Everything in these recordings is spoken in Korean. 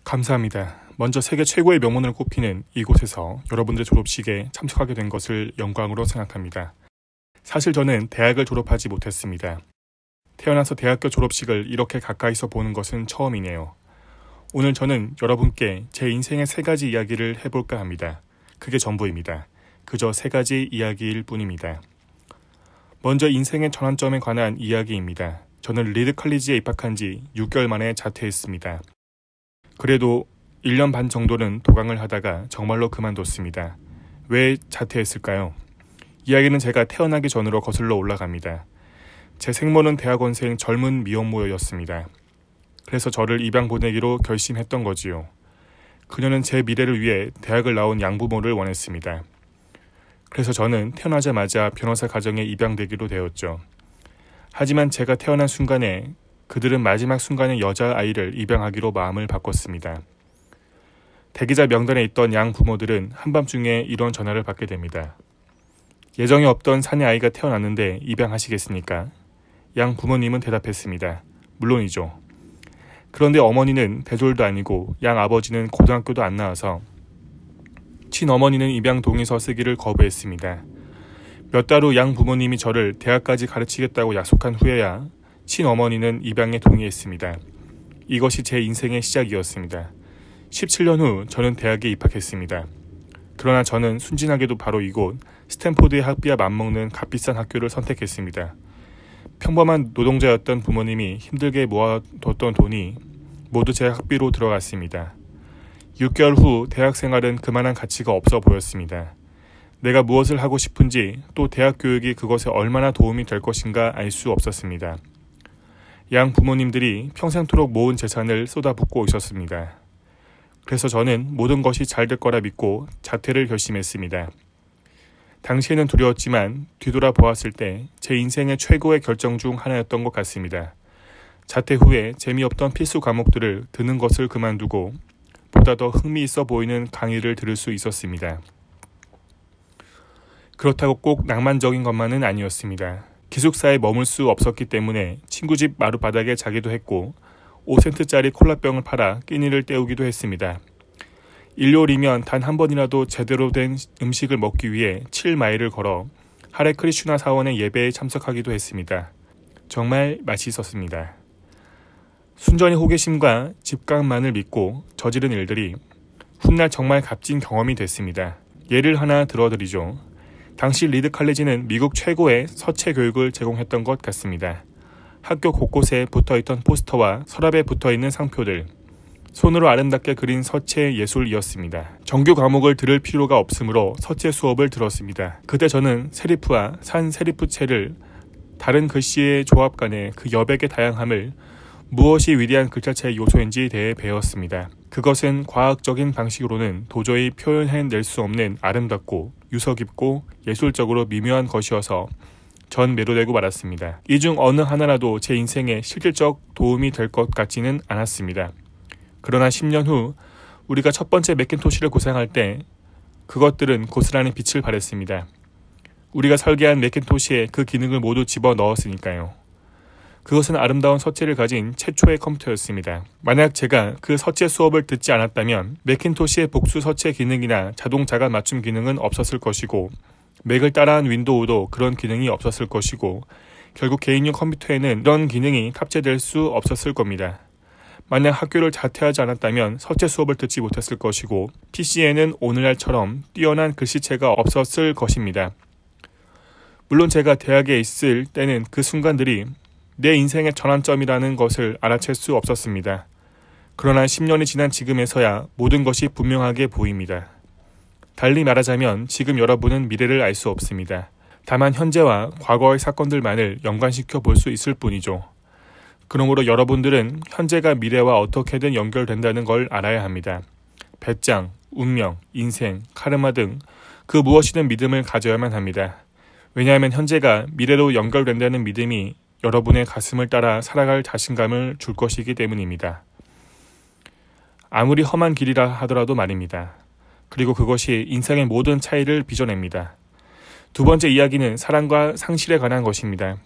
감사합니다. 먼저 세계 최고의 명문으로 꼽히는 이곳에서 여러분들의 졸업식에 참석하게 된 것을 영광으로 생각합니다. 사실 저는 대학을 졸업하지 못했습니다. 태어나서 대학교 졸업식을 이렇게 가까이서 보는 것은 처음이네요. 오늘 저는 여러분께 제 인생의 3가지 이야기를 해볼까 합니다. 그게 전부입니다. 그저 3가지 이야기일 뿐입니다. 먼저 인생의 전환점에 관한 이야기입니다. 저는 리드 칼리지에 입학한 지 6개월 만에 자퇴했습니다. 그래도 1년 반 정도는 도강을 하다가 정말로 그만뒀습니다. 왜 자퇴했을까요? 이야기는 제가 태어나기 전으로 거슬러 올라갑니다. 제 생모는 대학원생 젊은 미혼모였습니다. 그래서 저를 입양 보내기로 결심했던 거지요. 그녀는 제 미래를 위해 대학을 나온 양부모를 원했습니다. 그래서 저는 태어나자마자 변호사 가정에 입양되기로 되었죠. 하지만 제가 태어난 순간에 그들은 마지막 순간에 여자아이를 입양하기로 마음을 바꿨습니다. 대기자 명단에 있던 양 부모들은 한밤중에 이런 전화를 받게 됩니다. 예정이 없던 사내 아이가 태어났는데 입양하시겠습니까? 양 부모님은 대답했습니다. 물론이죠. 그런데 어머니는 대졸도 아니고 양 아버지는 고등학교도 안 나와서 친어머니는 입양 동의서 쓰기를 거부했습니다. 몇 달 후 양 부모님이 저를 대학까지 가르치겠다고 약속한 후에야 친어머니는 입양에 동의했습니다. 이것이 제 인생의 시작이었습니다. 17년 후 저는 대학에 입학했습니다. 그러나 저는 순진하게도 바로 이곳 스탠포드의 학비와 맞먹는 값비싼 학교를 선택했습니다. 평범한 노동자였던 부모님이 힘들게 모아뒀던 돈이 모두 제 학비로 들어갔습니다. 6개월 후 대학 생활은 그만한 가치가 없어 보였습니다. 내가 무엇을 하고 싶은지 또 대학 교육이 그것에 얼마나 도움이 될 것인가 알 수 없었습니다. 양 부모님들이 평생토록 모은 재산을 쏟아붓고 있었습니다. 그래서 저는 모든 것이 잘 될 거라 믿고 자퇴를 결심했습니다. 당시에는 두려웠지만 뒤돌아 보았을 때 제 인생의 최고의 결정 중 하나였던 것 같습니다. 자퇴 후에 재미없던 필수 과목들을 듣는 것을 그만두고 보다 더 흥미있어 보이는 강의를 들을 수 있었습니다. 그렇다고 꼭 낭만적인 것만은 아니었습니다. 기숙사에 머물 수 없었기 때문에 친구 집 마룻바닥에 자기도 했고 5센트짜리 콜라병을 팔아 끼니를 때우기도 했습니다. 일요일이면 단 한 번이라도 제대로 된 음식을 먹기 위해 7마일을 걸어 하레 크리슈나 사원의 예배에 참석하기도 했습니다. 정말 맛있었습니다. 순전히 호기심과 직감만을 믿고 저지른 일들이 훗날 정말 값진 경험이 됐습니다. 예를 하나 들어드리죠. 당시 리드 칼리지는 미국 최고의 서체 교육을 제공했던 것 같습니다. 학교 곳곳에 붙어있던 포스터와 서랍에 붙어있는 상표들, 손으로 아름답게 그린 서체 예술이었습니다. 정규 과목을 들을 필요가 없으므로 서체 수업을 들었습니다. 그때 저는 세리프와 산 세리프체를 다른 글씨의 조합 간의 그 여백의 다양함을 무엇이 위대한 글자체의 요소인지 대해 배웠습니다. 그것은 과학적인 방식으로는 도저히 표현해낼 수 없는 아름답고 유서 깊고 예술적으로 미묘한 것이어서 전 매료되고 말았습니다. 이 중 어느 하나라도 제 인생에 실질적 도움이 될 것 같지는 않았습니다. 그러나 10년 후 우리가 첫 번째 매cin토시를 구상할 때 그것들은 고스란히 빛을 발했습니다. 우리가 설계한 매cin토시에 그 기능을 모두 집어넣었으니까요. 그것은 아름다운 서체를 가진 최초의 컴퓨터였습니다. 만약 제가 그 서체 수업을 듣지 않았다면 매cin토시의 복수 서체 기능이나 자동 자간 맞춤 기능은 없었을 것이고 맥을 따라한 윈도우도 그런 기능이 없었을 것이고 결국 개인용 컴퓨터에는 이런 기능이 탑재될 수 없었을 겁니다. 만약 학교를 자퇴하지 않았다면 서체 수업을 듣지 못했을 것이고 PC에는 오늘날처럼 뛰어난 글씨체가 없었을 것입니다. 물론 제가 대학에 있을 때는 그 순간들이 내 인생의 전환점이라는 것을 알아챌 수 없었습니다. 그러나 10년이 지난 지금에서야 모든 것이 분명하게 보입니다. 달리 말하자면 지금 여러분은 미래를 알 수 없습니다. 다만 현재와 과거의 사건들만을 연관시켜 볼 수 있을 뿐이죠. 그러므로 여러분들은 현재가 미래와 어떻게든 연결된다는 걸 알아야 합니다. 배짱, 운명, 인생, 카르마 등 그 무엇이든 믿음을 가져야만 합니다. 왜냐하면 현재가 미래로 연결된다는 믿음이 여러분의 가슴을 따라 살아갈 자신감을 줄 것이기 때문입니다. 아무리 험한 길이라 하더라도 말입니다. 그리고 그것이 인생의 모든 차이를 빚어냅니다. 두 번째 이야기는 사랑과 상실에 관한 것입니다.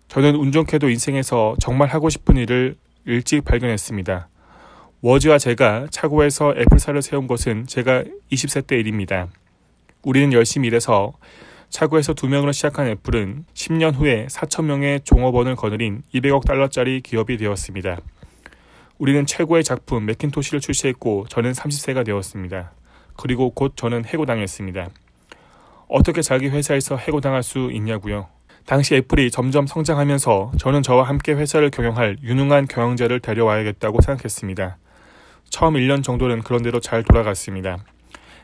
저는 운 좋게도 인생에서 정말 하고 싶은 일을 일찍 발견했습니다. 워즈와 제가 차고에서 애플사를 세운 것은 제가 20세 때 일입니다. 우리는 열심히 일해서 차고에서 2명으로 시작한 애플은 10년 후에 4,000명의 종업원을 거느린 200억 달러짜리 기업이 되었습니다. 우리는 최고의 작품 매킨토시를 출시했고 저는 30세가 되었습니다. 그리고 곧 저는 해고당했습니다. 어떻게 자기 회사에서 해고당할 수 있냐고요? 당시 애플이 점점 성장하면서 저는 저와 함께 회사를 경영할 유능한 경영자를 데려와야겠다고 생각했습니다. 처음 1년 정도는 그런 대로 잘 돌아갔습니다.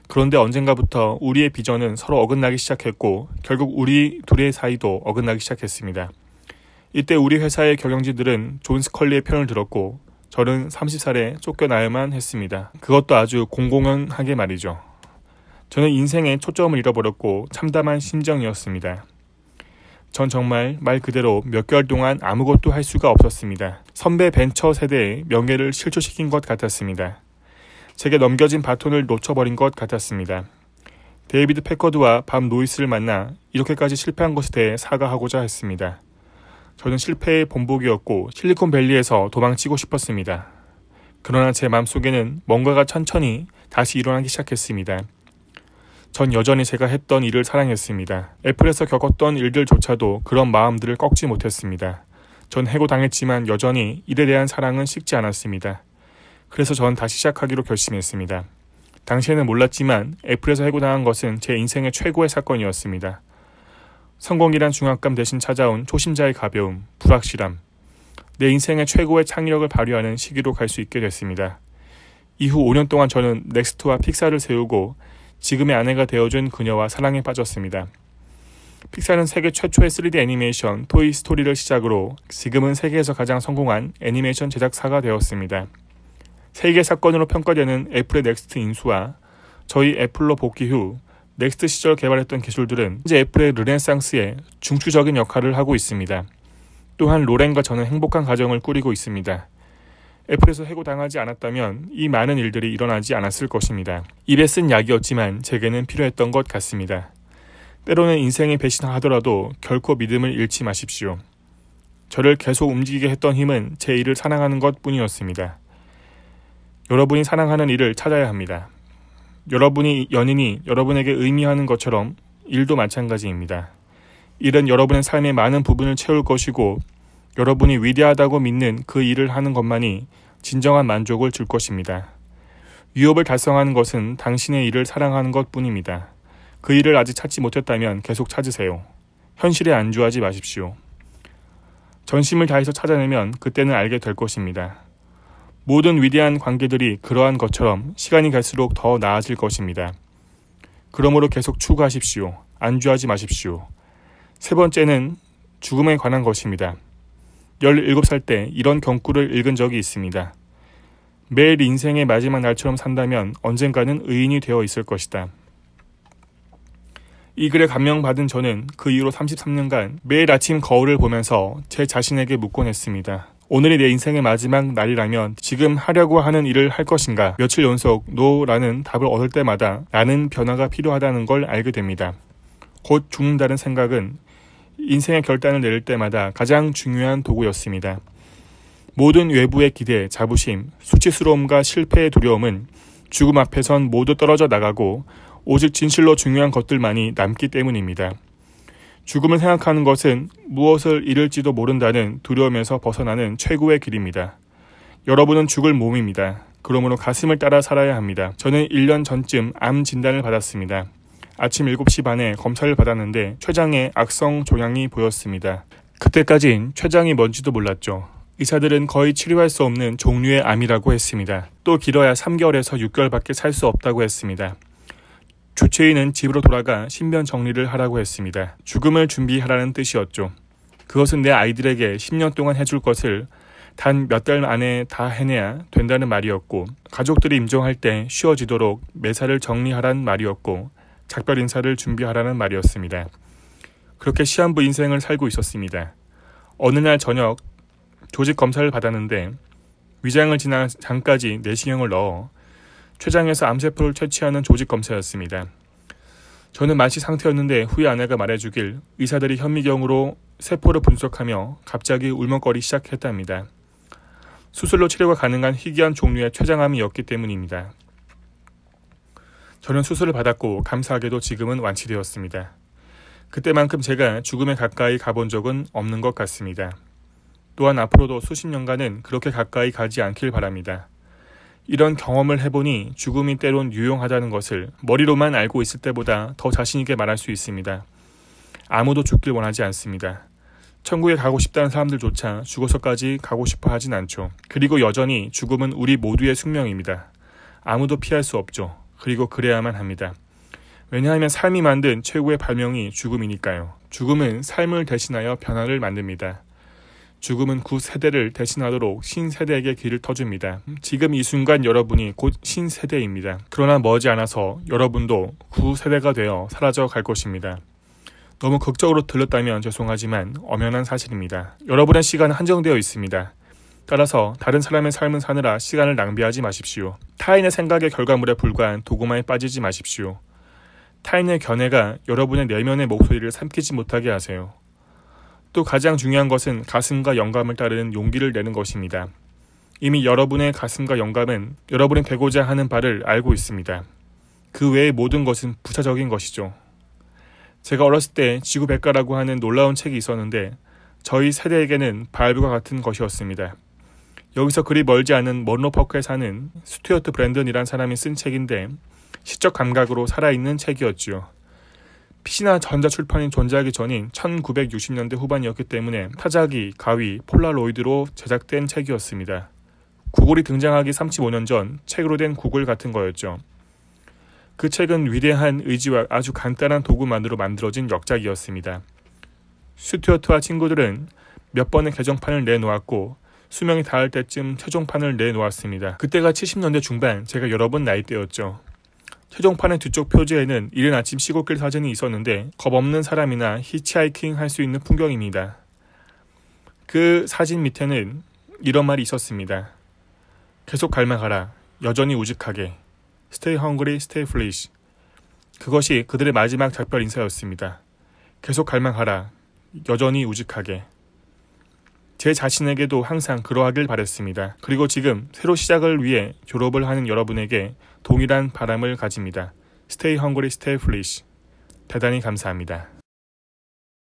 그런데 언젠가부터 우리의 비전은 서로 어긋나기 시작했고 결국 우리 둘의 사이도 어긋나기 시작했습니다. 이때 우리 회사의 경영진들은 존 스컬리의 편을 들었고 저는 30살에 쫓겨나야만 했습니다. 그것도 아주 공공연하게 말이죠. 저는 인생에 초점을 잃어버렸고 참담한 심정이었습니다. 전 정말 말 그대로 몇 개월 동안 아무것도 할 수가 없었습니다. 선배 벤처 세대의 명예를 실추시킨 것 같았습니다. 제게 넘겨진 바톤을 놓쳐버린 것 같았습니다. 데이비드 패커드와 밥 노이스를 만나 이렇게까지 실패한 것에 대해 사과하고자 했습니다. 저는 실패의 본보기였고 실리콘밸리에서 도망치고 싶었습니다. 그러나 제 마음속에는 뭔가가 천천히 다시 일어나기 시작했습니다. 전 여전히 제가 했던 일을 사랑했습니다. 애플에서 겪었던 일들조차도 그런 마음들을 꺾지 못했습니다. 전 해고당했지만 여전히 일에 대한 사랑은 식지 않았습니다. 그래서 전 다시 시작하기로 결심했습니다. 당시에는 몰랐지만 애플에서 해고당한 것은 제 인생의 최고의 사건이었습니다. 성공이란 중압감 대신 찾아온 초심자의 가벼움, 불확실함. 내 인생의 최고의 창의력을 발휘하는 시기로 갈 수 있게 됐습니다. 이후 5년 동안 저는 넥스트와 픽사를 세우고 지금의 아내가 되어준 그녀와 사랑에 빠졌습니다. 픽사는 세계 최초의 3D 애니메이션 토이 스토리를 시작으로 지금은 세계에서 가장 성공한 애니메이션 제작사가 되었습니다. 세계 사건으로 평가되는 애플의 넥스트 인수와 저희 애플로 복귀 후 넥스트 시절 개발했던 기술들은 현재 애플의 르네상스에 중추적인 역할을 하고 있습니다. 또한 로렌과 저는 행복한 가정을 꾸리고 있습니다. 애플에서 해고당하지 않았다면 이 많은 일들이 일어나지 않았을 것입니다. 입에 쓴 약이었지만 제게는 필요했던 것 같습니다. 때로는 인생에 배신하더라도 결코 믿음을 잃지 마십시오. 저를 계속 움직이게 했던 힘은 제 일을 사랑하는 것 뿐이었습니다. 여러분이 사랑하는 일을 찾아야 합니다. 여러분이 연인이 여러분에게 의미하는 것처럼 일도 마찬가지입니다. 일은 여러분의 삶의 많은 부분을 채울 것이고 여러분이 위대하다고 믿는 그 일을 하는 것만이 진정한 만족을 줄 것입니다. 위협을 달성하는 것은 당신의 일을 사랑하는 것뿐입니다. 그 일을 아직 찾지 못했다면 계속 찾으세요. 현실에 안주하지 마십시오. 전심을 다해서 찾아내면 그때는 알게 될 것입니다. 모든 위대한 관계들이 그러한 것처럼 시간이 갈수록 더 나아질 것입니다. 그러므로 계속 추구하십시오. 안주하지 마십시오. 세 번째는 죽음에 관한 것입니다. 17살 때 이런 경구를 읽은 적이 있습니다. 매일 인생의 마지막 날처럼 산다면 언젠가는 의인이 되어 있을 것이다. 이 글에 감명받은 저는 그 이후로 33년간 매일 아침 거울을 보면서 제 자신에게 묻곤 했습니다. 오늘이 내 인생의 마지막 날이라면 지금 하려고 하는 일을 할 것인가? 며칠 연속 노라는 답을 얻을 때마다 나는 변화가 필요하다는 걸 알게 됩니다. 곧 죽는다는 생각은 인생의 결단을 내릴 때마다 가장 중요한 도구였습니다. 모든 외부의 기대, 자부심, 수치스러움과 실패의 두려움은 죽음 앞에선 모두 떨어져 나가고 오직 진실로 중요한 것들만이 남기 때문입니다. 죽음을 생각하는 것은 무엇을 잃을지도 모른다는 두려움에서 벗어나는 최고의 길입니다. 여러분은 죽을 몸입니다. 그러므로 가슴을 따라 살아야 합니다. 저는 1년 전쯤 암 진단을 받았습니다. 아침 7시 반에 검사를 받았는데 췌장에 악성 종양이 보였습니다. 그때까진 췌장이 뭔지도 몰랐죠. 의사들은 거의 치료할 수 없는 종류의 암이라고 했습니다. 또 길어야 3개월에서 6개월밖에 살 수 없다고 했습니다. 주치의는 집으로 돌아가 신변 정리를 하라고 했습니다. 죽음을 준비하라는 뜻이었죠. 그것은 내 아이들에게 10년 동안 해줄 것을 단 몇 달 안에 다 해내야 된다는 말이었고 가족들이 임종할 때 쉬워지도록 매사를 정리하라는 말이었고 작별 인사를 준비하라는 말이었습니다. 그렇게 시한부 인생을 살고 있었습니다. 어느 날 저녁 조직 검사를 받았는데 위장을 지난 장까지 내시경을 넣어 췌장에서 암세포를 채취하는 조직 검사였습니다. 저는 만시 상태였는데 후에 아내가 말해주길 의사들이 현미경으로 세포를 분석하며 갑자기 울먹거리기 시작했답니다. 수술로 치료가 가능한 희귀한 종류의 췌장암이었기 때문입니다. 저는 수술을 받았고 감사하게도 지금은 완치되었습니다. 그때만큼 제가 죽음에 가까이 가본 적은 없는 것 같습니다. 또한 앞으로도 수십 년간은 그렇게 가까이 가지 않길 바랍니다. 이런 경험을 해보니 죽음이 때론 유용하다는 것을 머리로만 알고 있을 때보다 더 자신있게 말할 수 있습니다. 아무도 죽길 원하지 않습니다. 천국에 가고 싶다는 사람들조차 죽어서까지 가고 싶어 하진 않죠. 그리고 여전히 죽음은 우리 모두의 숙명입니다. 아무도 피할 수 없죠. 그리고 그래야만 합니다. 왜냐하면 삶이 만든 최고의 발명이 죽음이니까요. 죽음은 삶을 대신하여 변화를 만듭니다. 죽음은 구세대를 대신하도록 신세대에게 길을 터줍니다. 지금 이 순간 여러분이 곧 신세대입니다. 그러나 머지않아서 여러분도 구세대가 되어 사라져 갈 것입니다. 너무 극적으로 들렸다면 죄송하지만 엄연한 사실입니다. 여러분의 시간은 한정되어 있습니다. 따라서 다른 사람의 삶을 사느라 시간을 낭비하지 마십시오. 타인의 생각의 결과물에 불과한 도구만에 빠지지 마십시오. 타인의 견해가 여러분의 내면의 목소리를 삼키지 못하게 하세요. 또 가장 중요한 것은 가슴과 영감을 따르는 용기를 내는 것입니다. 이미 여러분의 가슴과 영감은 여러분이 되고자 하는 바를 알고 있습니다. 그 외의 모든 것은 부차적인 것이죠. 제가 어렸을 때 지구백과라고 하는 놀라운 책이 있었는데 저희 세대에게는 바이블과 같은 것이었습니다. 여기서 그리 멀지 않은 먼로퍼크에 사는 스튜어트 브랜든이란 사람이 쓴 책인데 시적 감각으로 살아있는 책이었지요. PC나 전자출판이 존재하기 전인 1960년대 후반이었기 때문에 타자기, 가위, 폴라로이드로 제작된 책이었습니다. 구글이 등장하기 35년 전 책으로 된 구글 같은 거였죠. 그 책은 위대한 의지와 아주 간단한 도구만으로 만들어진 역작이었습니다. 스튜어트와 친구들은 몇 번의 개정판을 내놓았고 수명이 닿을 때쯤 최종판을 내놓았습니다. 그때가 70년대 중반, 제가 여러분 나이대였죠. 최종판의 뒤쪽 표지에는 이른 아침 시골길 사진이 있었는데 겁없는 사람이나 히치하이킹 할 수 있는 풍경입니다. 그 사진 밑에는 이런 말이 있었습니다. 계속 갈망하라. 여전히 우직하게. Stay hungry, stay foolish. 그것이 그들의 마지막 작별 인사였습니다. 계속 갈망하라. 여전히 우직하게. 제 자신에게도 항상 그러하길 바랬습니다. 그리고 지금 새로 시작을 위해 졸업을 하는 여러분에게 동일한 바람을 가집니다. Stay hungry, stay foolish. 대단히 감사합니다.